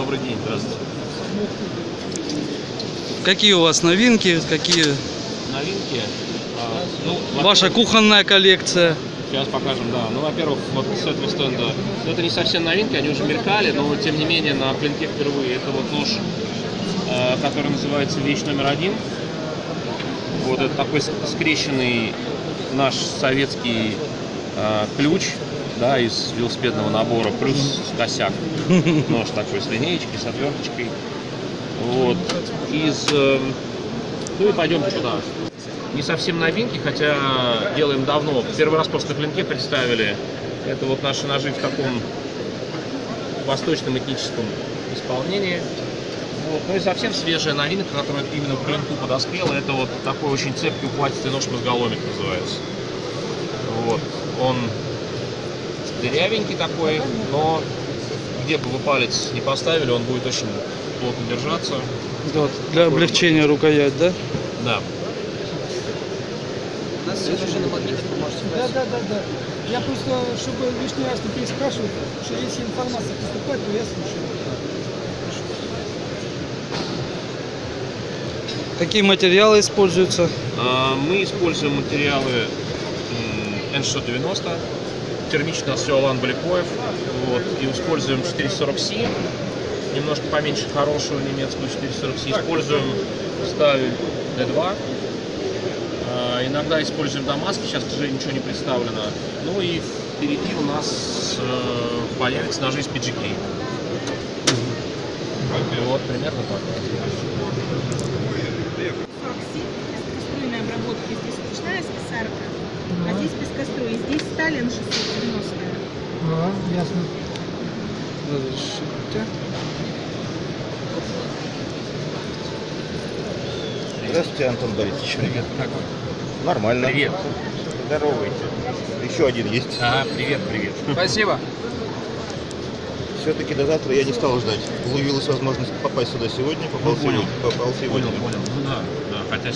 Добрый день, здравствуйте. Какие у вас новинки? Какие Новинки? ваша кухонная коллекция? Сейчас покажем, да. Ну, во-первых, вот с этого стенда, это не совсем новинки, они уже мелькали, но тем не менее на клинке впервые. Это вот нож, который называется «Вещь номер один». Вот это такой скрещенный наш советский ключ, да, из велосипедного набора, плюс косяк. Нож такой с линеечкой, с отверточкой. Вот. Ну и пойдемте туда. Не совсем новинки, хотя делаем давно. Первый раз просто на клинке представили. Это вот наши ножи в таком восточном этническом исполнении. Вот. Ну и совсем свежая новинка, которая именно к клинку подоспела. Это вот такой очень цепкий ухватистый нож мозголомик называется. Вот. Он дырявенький такой, но где бы вы палец не поставили, он будет очень плотно держаться. Вот, для облегчения рукоять, да? Да. У нас сегодня уже на магнитах вы можете брать. Да. Я просто, чтобы лишний раз не переспрашивать, что если информация поступает, то я слушаю. Какие материалы используются? Мы используем материалы N690, термично Сеолан Баликоев, вот, и используем 440C, немножко поменьше хорошего немецкого 440C, используем сталь D2, иногда используем дамаски, сейчас, к сожалению, ничего не представлено, ну и впереди у нас появятся ножи из PGK. Вот примерно так. Бескоструйная обработка, здесь ручная списарка, а здесь бескоструй, здесь Сталин 690. Ясно. Разрешите. Здравствуйте, Антон Борисович. Привет, как вы? Нормально. Привет. Здоровайте. Еще один есть. Привет. Спасибо. Все-таки до завтра я не стал ждать. Появилась возможность попасть сюда сегодня, попал сегодня. Понял. Ну да, хотя